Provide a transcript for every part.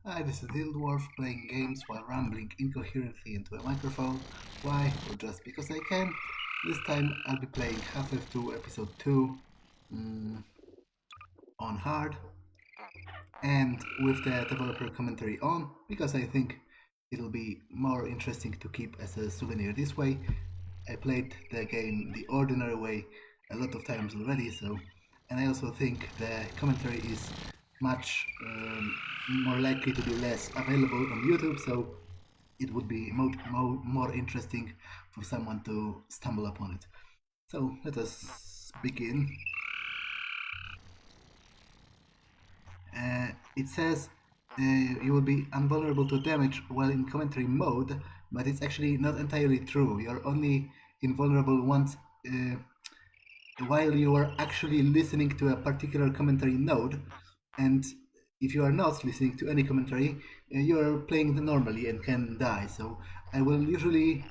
Hi, this is Little Dwarf playing games while rambling incoherently into a microphone. Why? Well, just because I can. This time I'll be playing Half-Life 2 Episode 2 on hard and with the developer commentary on because I think it'll be more interesting to keep as a souvenir this way. I played the game the ordinary way a lot of times already, and I also think the commentary is much more likely to be less available on YouTube, so it would be more interesting for someone to stumble upon it. So let us begin. It says you will be invulnerable to damage while in commentary mode, but it's actually not entirely true. You're only invulnerable once while you are actually listening to a particular commentary node, and if you are not listening to any commentary, you are playing normally and can die. So I will usually,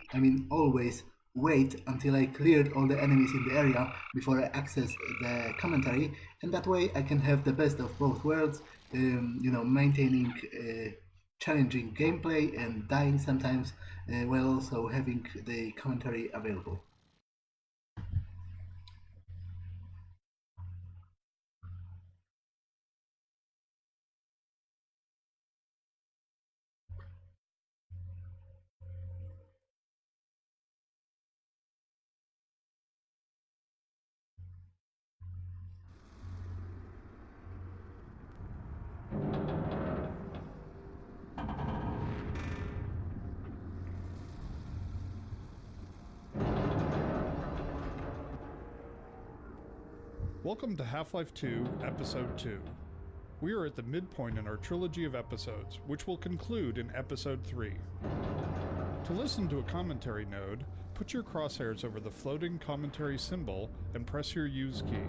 always wait until I cleared all the enemies in the area before I access the commentary, and that way I can have the best of both worlds, maintaining challenging gameplay and dying sometimes, while also having the commentary available. Welcome to Half-Life 2, Episode 2. We are at the midpoint in our trilogy of episodes, which will conclude in Episode 3. To listen to a commentary node, put your crosshairs over the floating commentary symbol and press your Use key.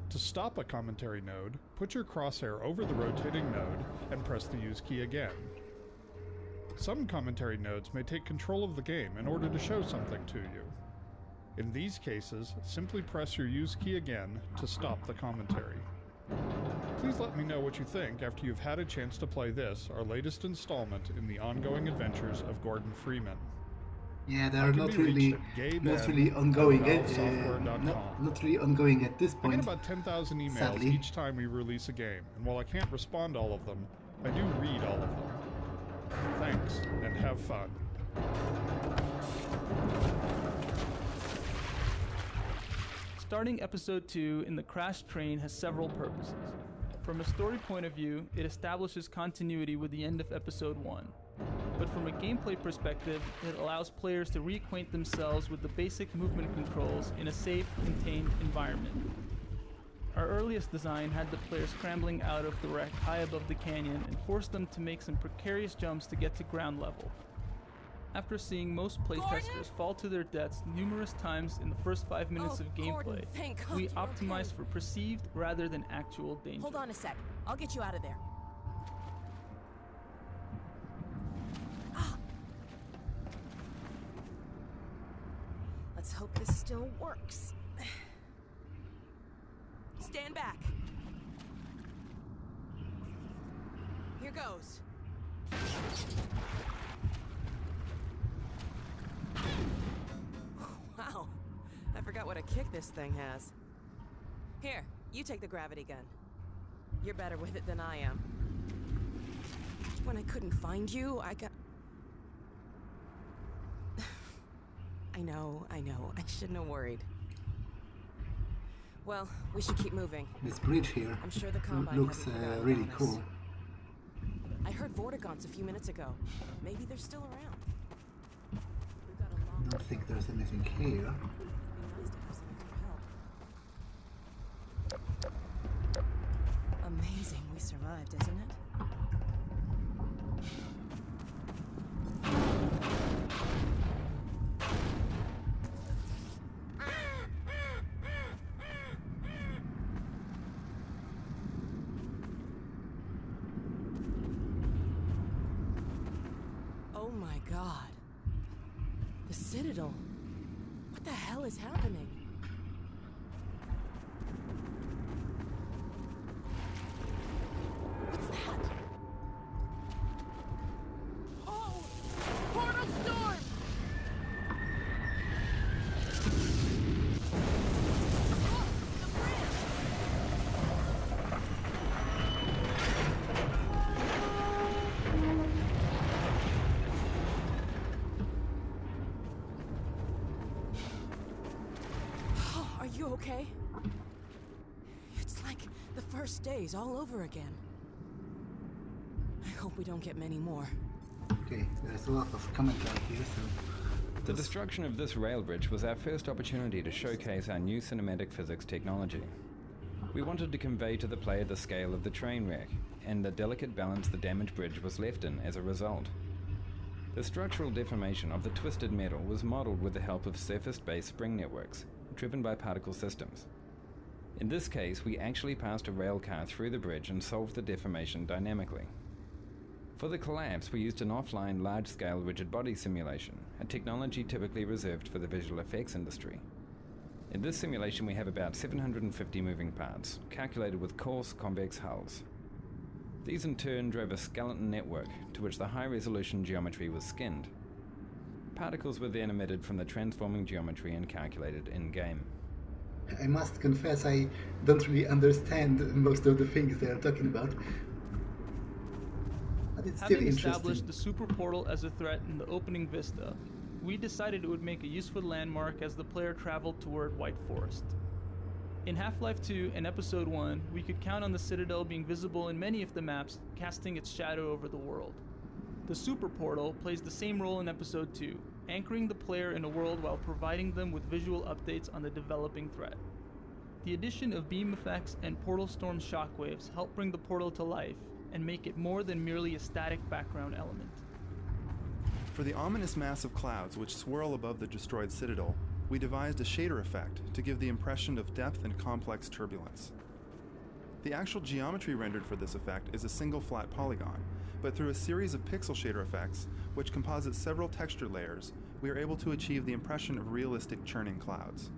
To stop a commentary node, put your crosshair over the rotating node and press the Use key again. Some commentary nodes may take control of the game in order to show something to you. In these cases, simply press your Use key again to stop the commentary. Please let me know what you think after you've had a chance to play this, our latest installment in the ongoing adventures of Gordon Freeman. Yeah, they are not really ongoing. Not really ongoing at this point. I get about 10,000 emails sadly. Each time we release a game, and while I can't respond to all of them, I do read all of them. Thanks, and have fun. Starting Episode 2 in the crashed train has several purposes. From a story point of view, it establishes continuity with the end of Episode 1. But from a gameplay perspective, it allows players to reacquaint themselves with the basic movement controls in a safe, contained environment. Our earliest design had the player scrambling out of the wreck high above the canyon and forced them to make some precarious jumps to get to ground level. After seeing most playtesters fall to their deaths numerous times in the first 5 minutes of gameplay, we optimized for perceived rather than actual danger. Hold on a sec. I'll get you out of there. Let's hope this still works. Stand back. Here goes. Wow, I forgot what a kick this thing has. Here, you take the gravity gun. You're better with it than I am. When I couldn't find you, I got... I know, I shouldn't have worried. Well, we should keep moving. This bridge here I'm sure the Combine looks hasn't forgotten really about us. cool. I heard Vortigons a few minutes ago. Maybe they're still around. We've got a I long don't think there's anything here. Nice to have some help. Amazing we survived, isn't it? Oh my god. The Citadel. What the hell is happening? What's that? worst days all over again. I hope we don't get many more. Okay, there's a lot of commentary here, so... The destruction of this rail bridge was our first opportunity to showcase our new cinematic physics technology. We wanted to convey to the player the scale of the train wreck, and the delicate balance the damaged bridge was left in as a result. The structural deformation of the twisted metal was modeled with the help of surface-based spring networks, driven by particle systems. In this case, we actually passed a rail car through the bridge and solved the deformation dynamically. For the collapse, we used an offline large-scale rigid body simulation, a technology typically reserved for the visual effects industry. In this simulation, we have about 750 moving parts, calculated with coarse, convex hulls. These in turn drove a skeleton network to which the high-resolution geometry was skinned. Particles were then emitted from the transforming geometry and calculated in-game. I must confess I don't really understand most of the things they are talking about. But it's still Having interesting. established the super portal as a threat in the opening vista, we decided it would make a useful landmark as the player traveled toward White Forest. In Half-Life 2 and Episode 1, we could count on the Citadel being visible in many of the maps, casting its shadow over the world. The super portal plays the same role in Episode 2, anchoring the player in a world while providing them with visual updates on the developing threat. The addition of beam effects and portal storm shockwaves help bring the portal to life and make it more than merely a static background element. For the ominous mass of clouds which swirl above the destroyed Citadel, we devised a shader effect to give the impression of depth and complex turbulence. The actual geometry rendered for this effect is a single flat polygon, but through a series of pixel shader effects, which composite several texture layers, we are able to achieve the impression of realistic churning clouds.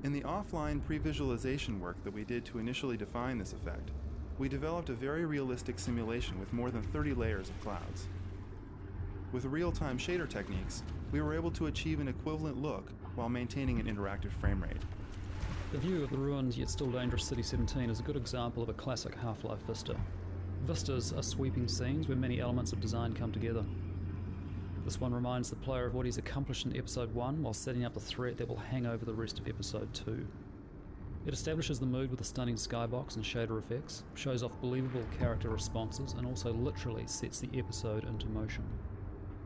In the offline pre-visualization work that we did to initially define this effect, we developed a very realistic simulation with more than 30 layers of clouds. With real-time shader techniques, we were able to achieve an equivalent look while maintaining an interactive frame rate. The view of the ruined yet still dangerous City 17 is a good example of a classic Half-Life vista. Vistas are sweeping scenes where many elements of design come together. This one reminds the player of what he's accomplished in Episode 1 while setting up the threat that will hang over the rest of Episode 2. It establishes the mood with a stunning skybox and shader effects, shows off believable character responses, and also literally sets the episode into motion.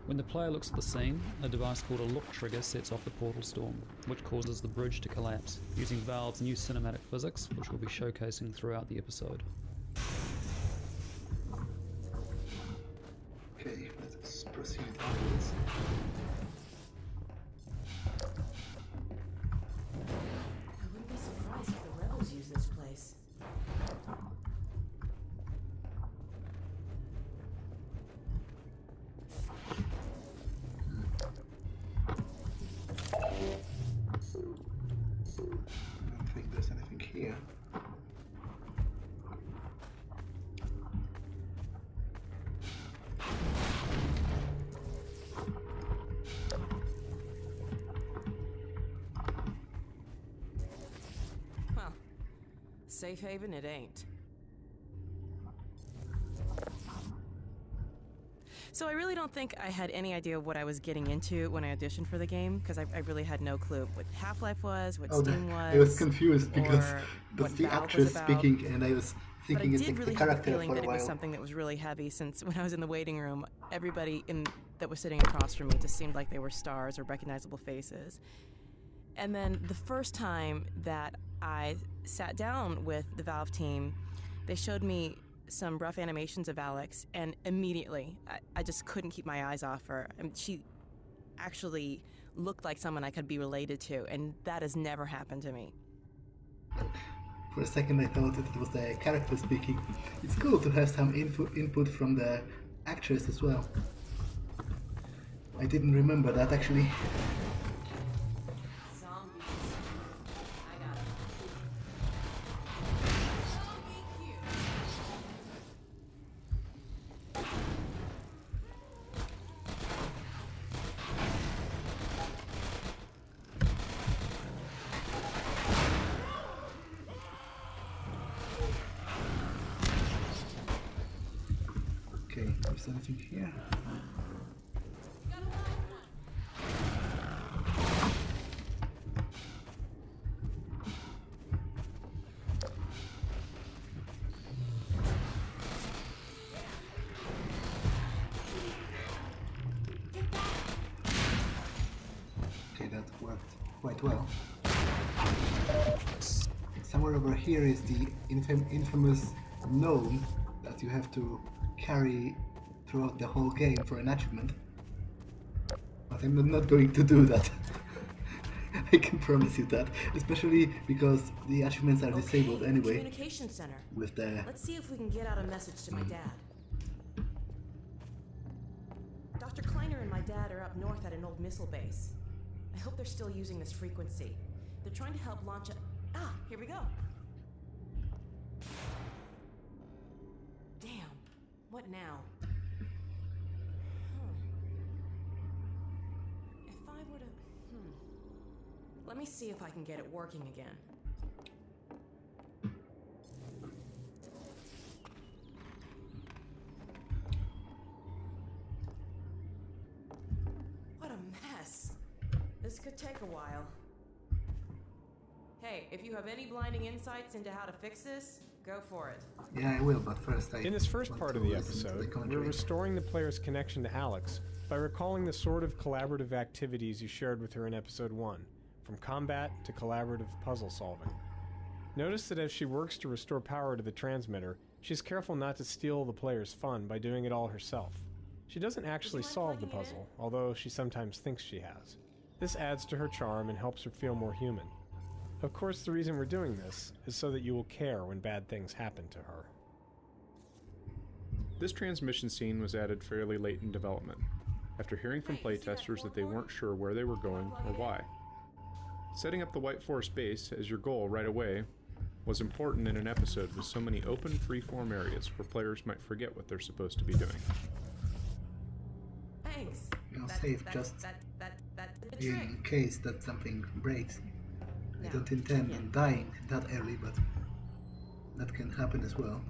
When the player looks at the scene, a device called a look trigger sets off the portal storm, which causes the bridge to collapse, using Valve's new cinematic physics, which we'll be showcasing throughout the episode. Okay, let's proceed onwards. I wouldn't be surprised if the rebels use this place. I don't think there's anything here. Well, safe haven it ain't. So I really don't think I had any idea what I was getting into when I auditioned for the game, because I really had no clue what Half-Life was, what Steam was. I was confused because or that's what the Valve actress was about. speaking, and I was But I thinking it's did like really the have a character feeling for that a it was while. something that was really heavy, since when I was in the waiting room, everybody that was sitting across from me just seemed like they were stars or recognizable faces. And then the first time that I sat down with the Valve team, they showed me some rough animations of Alex, and immediately I just couldn't keep my eyes off her. I mean, she actually looked like someone I could be related to, and that has never happened to me. For a second I thought that it was the character speaking. It's cool to have some input from the actress as well. I didn't remember that actually. Zombies. I got it. Zombie cue. Okay, there's anything here. quite well. Somewhere over here is the infamous gnome that you have to carry throughout the whole game for an achievement. But I'm not going to do that. I can promise you that, especially because the achievements are disabled anyway. Communication center. With the Let's see if we can get out a message to my dad. Dr. Kleiner and my dad are up north at an old missile base. I hope they're still using this frequency. They're trying to help launch a... Ah, here we go. Damn. What now? If I were to... Let me see if I can get it working again. What a mess. This could take a while. Hey, if you have any blinding insights into how to fix this, go for it. Yeah, I will, but first In this first part of the episode, we're restoring the player's connection to Alex by recalling the sort of collaborative activities you shared with her in episode 1, from combat to collaborative puzzle solving. Notice that as she works to restore power to the transmitter, she's careful not to steal the player's fun by doing it all herself. She doesn't actually solve the puzzle, although she sometimes thinks she has. This adds to her charm and helps her feel more human. Of course, the reason we're doing this is so that you will care when bad things happen to her. This transmission scene was added fairly late in development, after hearing from playtesters that they weren't sure where they were going or why. Setting up the White Forest base as your goal right away was important in an episode with so many open, free-form areas where players might forget what they're supposed to be doing. Thanks. I'll save just in case that something breaks. I don't intend on dying that early, but that can happen as well.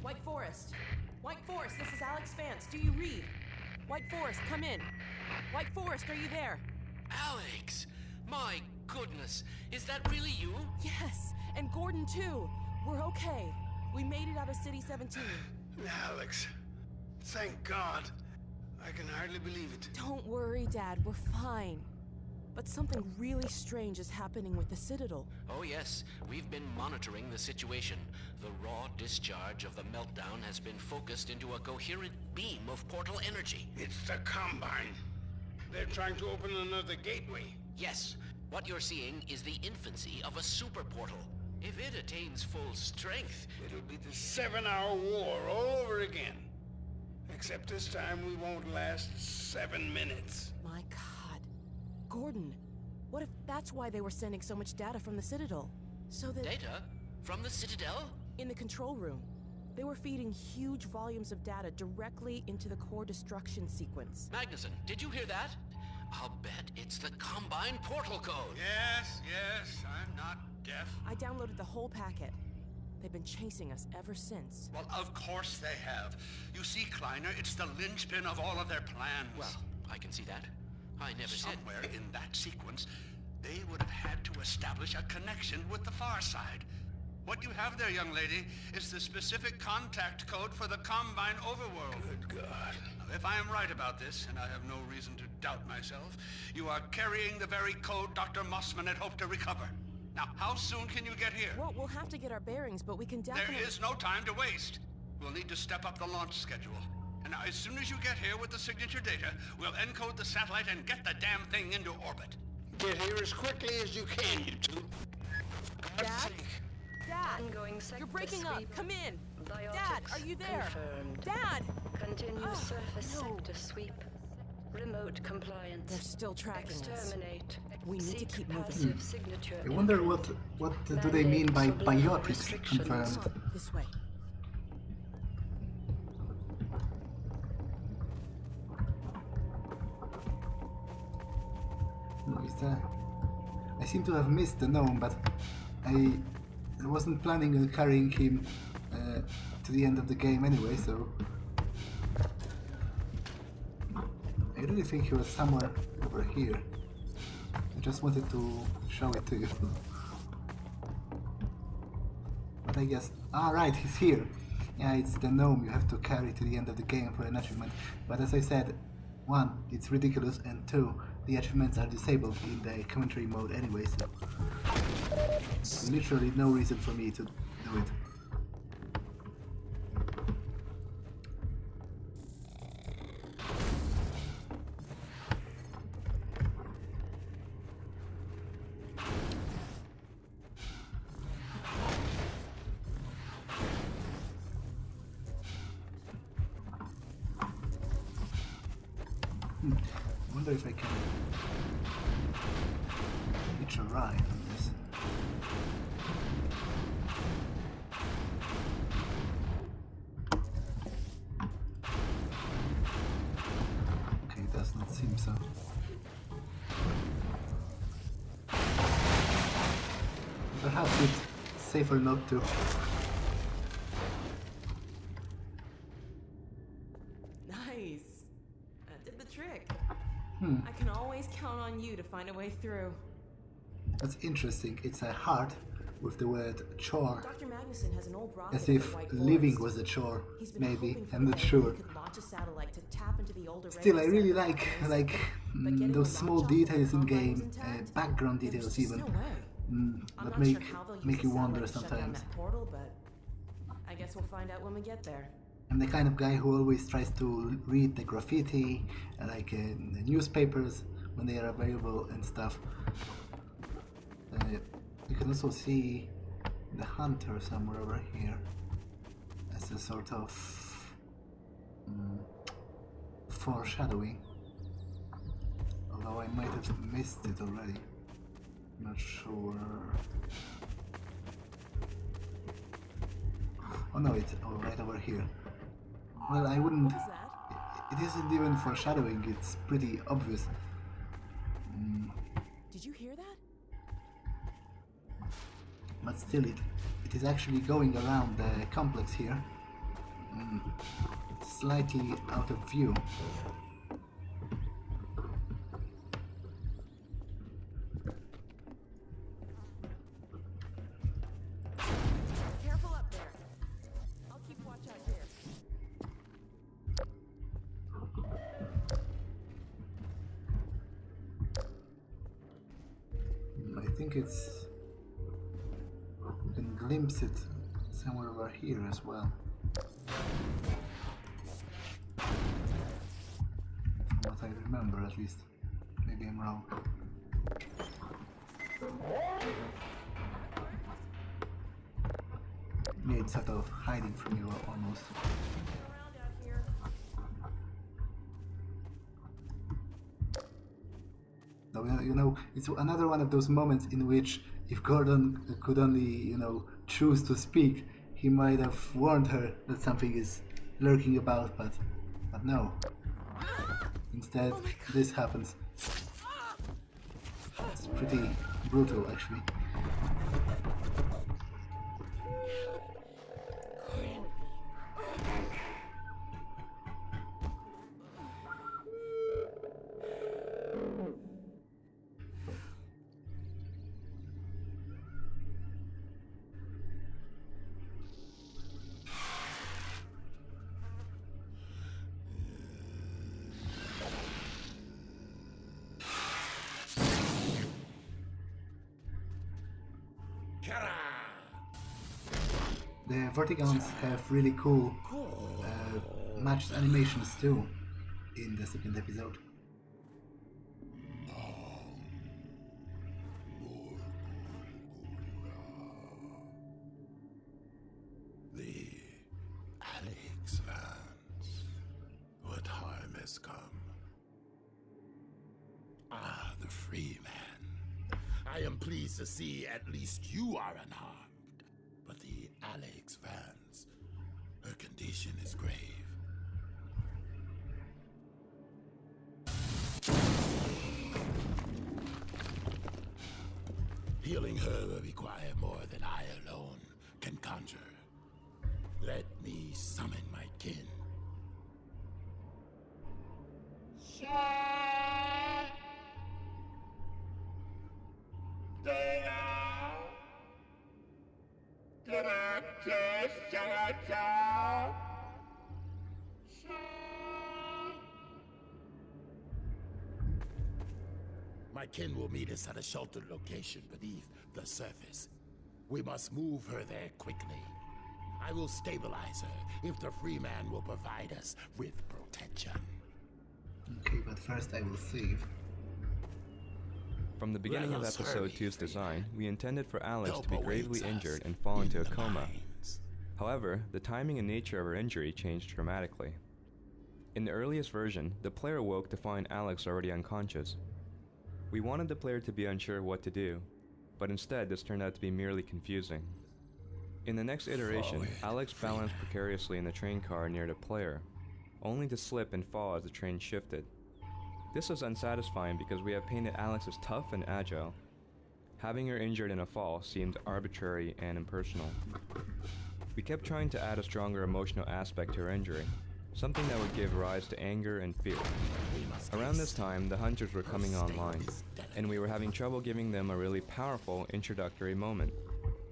White Forest. White Forest, this is Alex Vance. Do you read? White Forest, come in. White Forest, are you there? Alex! My goodness, is that really you? Yes, and Gordon too. We're okay. We made it out of City 17. Alex, thank God. I can hardly believe it. Don't worry, Dad, we're fine. But something really strange is happening with the Citadel. Oh yes, we've been monitoring the situation. The raw discharge of the meltdown has been focused into a coherent beam of portal energy. It's the Combine. They're trying to open another gateway. Yes, what you're seeing is the infancy of a super portal. If it attains full strength, It'll be the 7-hour war all over again. Except this time we won't last 7 minutes. My God. Gordon, what if that's why they were sending so much data from the Citadel? So that... data from the Citadel? In the control room, they were feeding huge volumes of data directly into the core destruction sequence. Magnuson, did you hear that? I'll bet it's the Combine portal code. Yes, I'm not deaf. I downloaded the whole packet. They've been chasing us ever since. Well, of course they have. You see, Kleiner, it's the linchpin of all of their plans. Well, I can see that. I never said... Somewhere in that sequence, they would have had to establish a connection with the far side. What you have there, young lady, is the specific contact code for the Combine overworld. Good God. If I am right about this, and I have no reason to doubt myself, you are carrying the very code Dr. Mossman had hoped to recover. Now, how soon can you get here? Well, we'll have to get our bearings, but we can definitely... There is no time to waste. We'll need to step up the launch schedule. And now, as soon as you get here with the signature data, we'll encode the satellite and get the damn thing into orbit. Get here as quickly as you can, you two. For God's sake. Dad! Ongoing sector You're breaking up! sweep. Come in! Biotics Dad, are you there? confirmed. Dad! Continue Oh, surface no. sector sweep. Remote compliance. They're still tracking us. Exterminate. We need to Seek keep moving. passive signature. I wonder what do they mean by Mandate for biotics restrictions. confirmed? This way. No, I seem to have missed the gnome, but I wasn't planning on carrying him to the end of the game anyway, so I really think he was somewhere over here. I just wanted to show it to you. But I guess... Ah, right, he's here. Yeah, it's the gnome you have to carry to the end of the game for an achievement. But as I said, One, it's ridiculous, and two, the achievements are disabled in the commentary mode anyway, so literally no reason for me to do it. I wonder if I can hitch a ride on this. Okay, it does not seem so. Perhaps it's safer not to. Nice. That did the trick. I can always count on you to find a way through. That's interesting. It's a heart with the word chore. Dr. Magnuson has an old rocket As in if the White living Forest. was a chore. He's been Maybe. hoping for I'm the not day sure. he could launch a satellite to tap into the older Still, I radio really center like but getting those a small launch off with details the in combines game, intact? background There's details just even, no way. I'm that not make sure how they'll use make the you wonder satellite to shut down sometimes. that portal, but I guess we'll find out when we get there. I'm the kind of guy who always tries to read the graffiti, the newspapers when they are available and stuff. You can also see the hunter somewhere over here as a sort of foreshadowing. Although I might have missed it already. Not sure. Oh no, it's right over here. Well, I wouldn't. What was that? It isn't even foreshadowing, it's pretty obvious. Did you hear that? But still, it is actually going around the complex here. Slightly out of view. Careful up there. I'll keep watch out here. I think it's. You can glimpse it somewhere over here as well. From what I remember, at least. Maybe I'm wrong. Yeah, it's sort of hiding from you almost. Around out here. Now, it's another one of those moments in which if Gordon could only, choose to speak, he might have warned her that something is lurking about, but no. Instead, this happens. It's pretty brutal, actually. The Vertigons have really cool matched animations too in the second episode. The Alex Vance. What harm has come? Ah, the free man. I am pleased to see at least you are unharmed. But the Alex Vance, her condition is grave. Healing her will require more than I alone can conjure. Let me summon my kin. My kin will meet us at a sheltered location beneath the surface. We must move her there quickly. I will stabilize her if the free man will provide us with protection. Okay, but first I will save. From the beginning of Let us Episode hurry, 2's design, we intended for Alex Help to be awaits gravely us injured and fall into a in the coma. mines. However, the timing and nature of her injury changed dramatically. In the earliest version, the player woke to find Alex already unconscious. We wanted the player to be unsure of what to do, but instead this turned out to be merely confusing. In the next iteration, Forward, Alex balanced precariously in the train car near the player, only to slip and fall as the train shifted. This was unsatisfying because we have painted Alex as tough and agile. Having her injured in a fall seemed arbitrary and impersonal. We kept trying to add a stronger emotional aspect to her injury, something that would give rise to anger and fear. Around this time, the hunters were coming online, and we were having trouble giving them a really powerful introductory moment.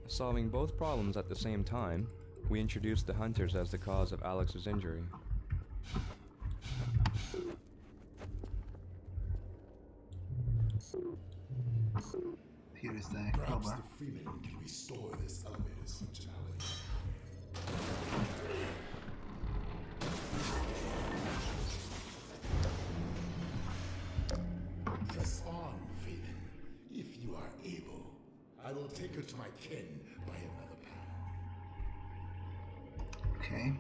Solving both problems at the same time, we introduced the hunters as the cause of Alex's injury. Here is the Perhaps crowbar. the Freeman can restore this elevator's functionality. Press on, Freeman, if you are able. I will take her to my kin by another path. Okay.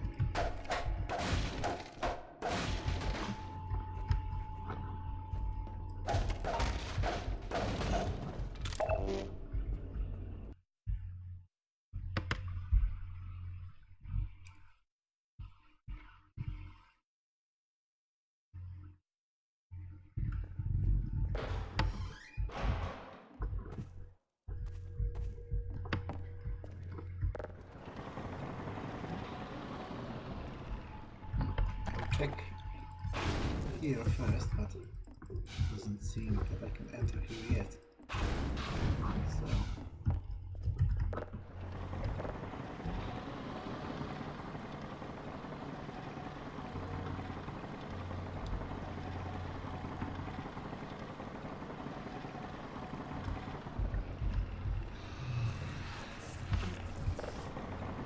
Check here first, but it doesn't seem that I can enter here yet. So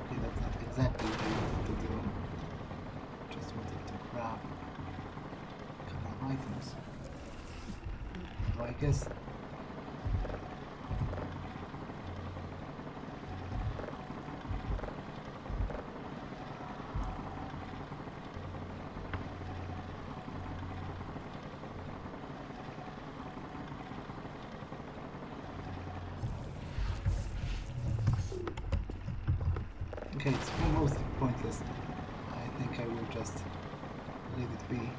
okay, that's not exactly what I wanted to do. Just wanted to grab a couple of items. So I guess okay, it's almost pointless. I think I will just leave it be.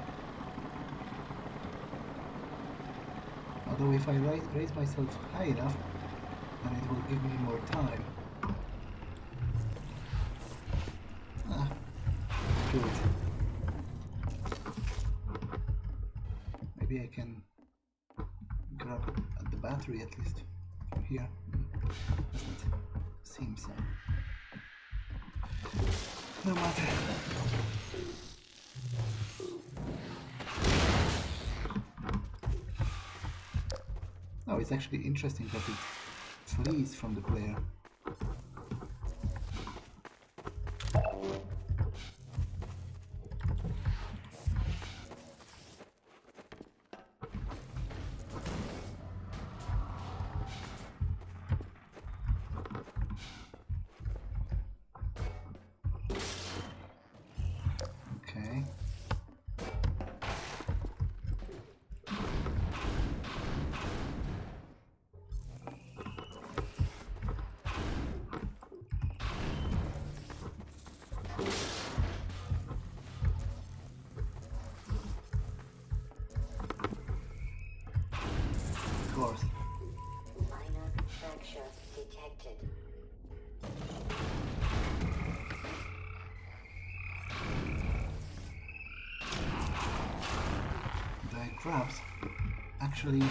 Although if I raise myself high enough, then it will give me more time. Ah, good. Maybe I can grab at the battery at least from here. Doesn't seem so. No matter. Oh, it's actually interesting that it flees from the player. Okay. Of course. Minor fracture detected. The crabs actually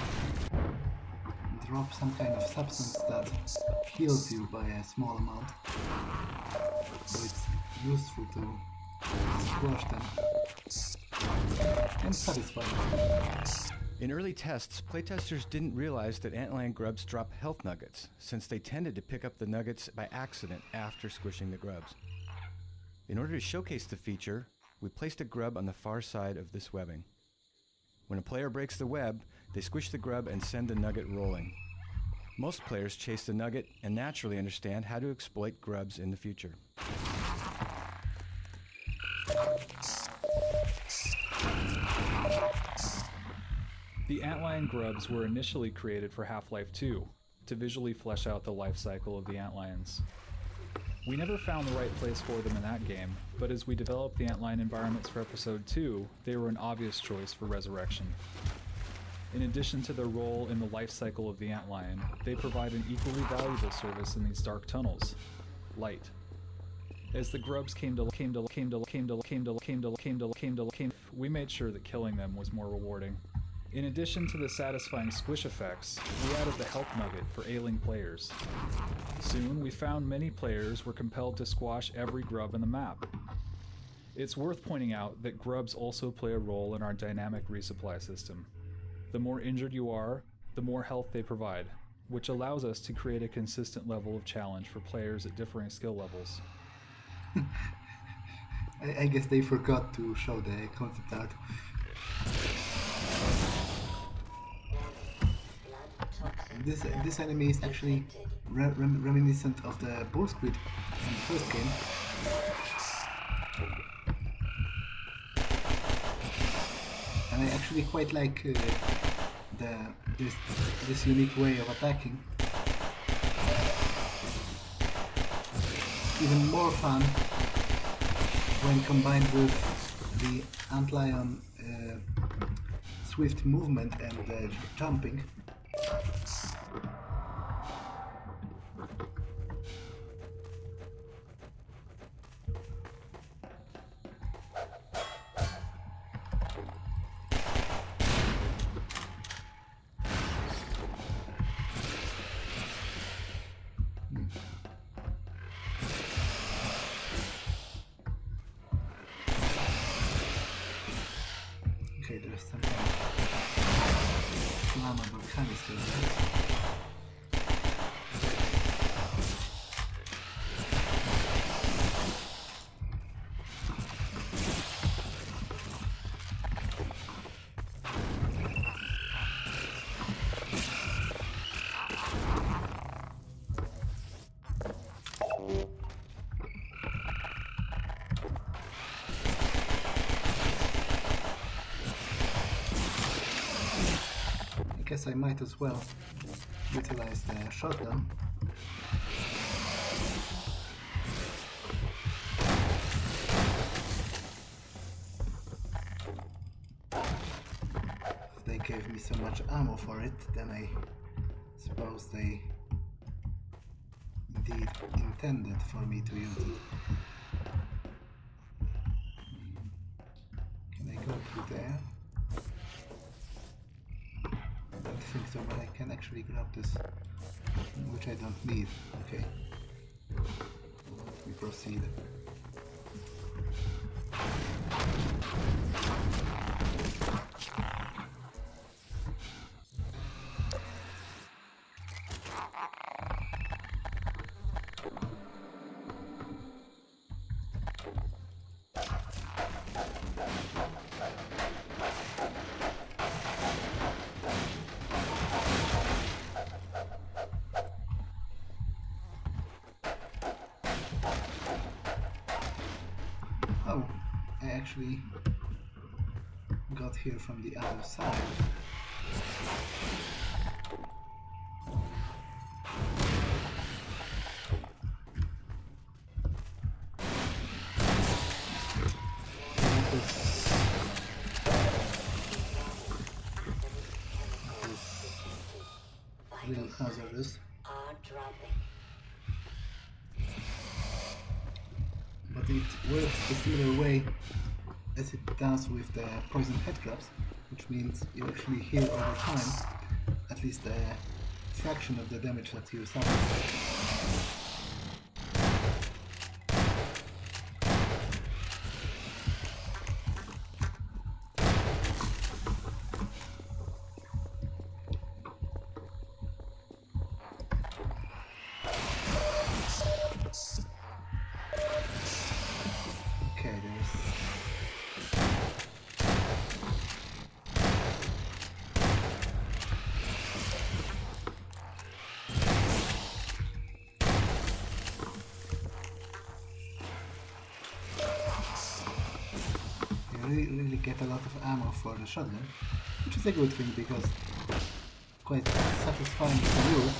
drop some kind of substance that heals you by a small amount. So it's useful to squash them and satisfying. In early tests, playtesters didn't realize that antlion grubs drop health nuggets, since they tended to pick up the nuggets by accident after squishing the grubs. In order to showcase the feature, we placed a grub on the far side of this webbing. When a player breaks the web, they squish the grub and send the nugget rolling. Most players chase the nugget and naturally understand how to exploit grubs in the future. The antlion grubs were initially created for Half-Life 2, to visually flesh out the life cycle of the antlions. We never found the right place for them in that game, but as we developed the antlion environments for Episode 2, they were an obvious choice for Resurrection. In addition to their role in the life cycle of the antlion, they provide an equally valuable service in these dark tunnels: light. As the grubs we made sure that killing them was more rewarding. In addition to the satisfying squish effects, we added the health nugget for ailing players. Soon, we found many players were compelled to squash every grub in the map. It's worth pointing out that grubs also play a role in our dynamic resupply system. The more injured you are, the more health they provide, which allows us to create a consistent level of challenge for players at differing skill levels. I guess they forgot to show the concept art. This enemy is actually reminiscent of the bull squid in the first game. And I actually quite like this unique way of attacking. Even more fun when combined with the antlion swift movement and jumping. Okay, there's some flammable canister there. I guess I might as well utilize the shotgun. If they gave me so much ammo for it, then I suppose they indeed intended for me to use it. Can I go through there? I don't think so, but I can actually grab this, which I don't need. Okay. Let me proceed. Oh, I actually got here from the other side. That is really hazardous. But it works a similar way as it does with the poison headcrabs, which means you actually heal over time at least a fraction of the damage that you suffer. really get a lot of ammo for the shotgun, which is a good thing because it's quite satisfying to use.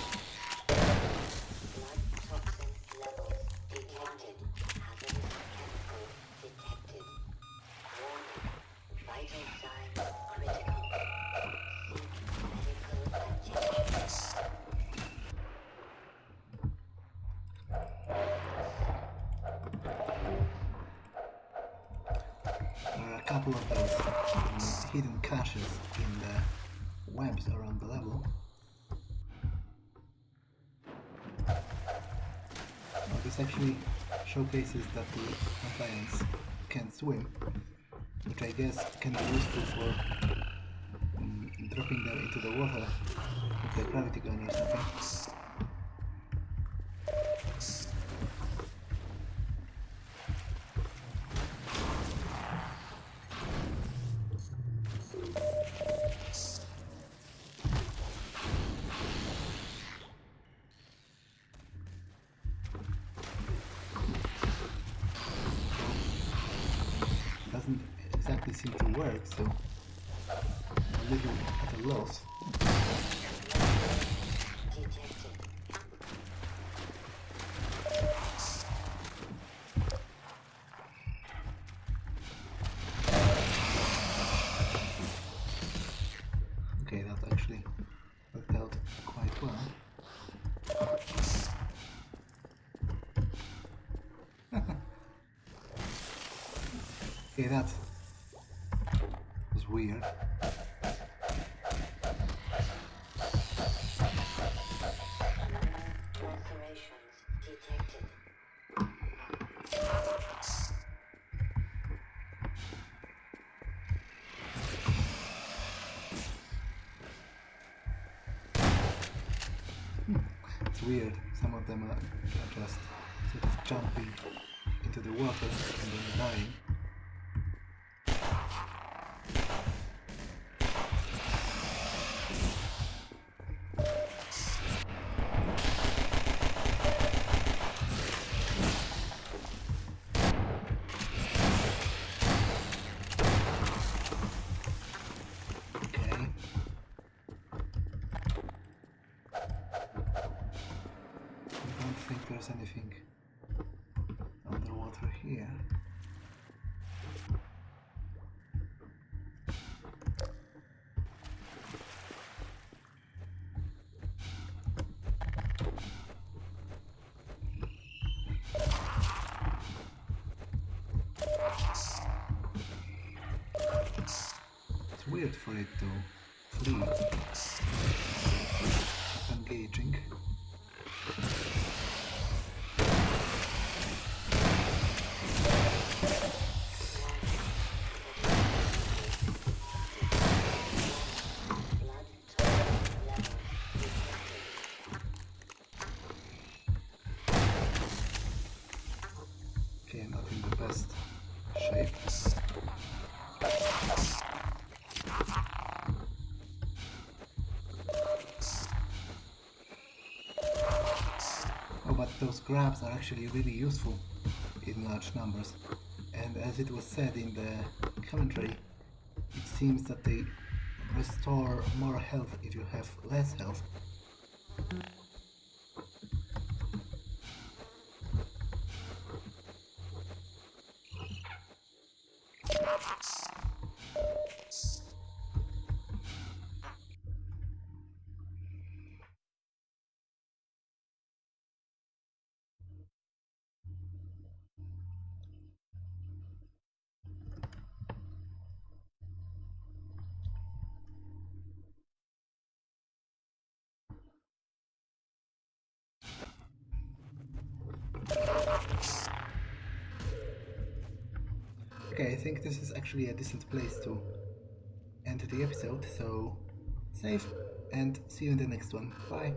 A couple of those hidden caches in the webs around the level. This actually showcases that the Alliance can swim, which I guess can be useful for dropping them into the water with the gravity gun or something. Doesn't exactly seem to work, so I'm a little at a loss. Okay, that actually worked out quite well. Okay, that was weird. It's weird. Some of them are just sort of jumping into the water and then dying. There's anything underwater here. It's weird for it to flee. It's engaging. Okay, not in the best shape. Oh, but those grabs are actually really useful in large numbers. And as it was said in the commentary, it seems that they restore more health if you have less health. Okay, I think this is actually a decent place to end the episode, so save and see you in the next one. Bye!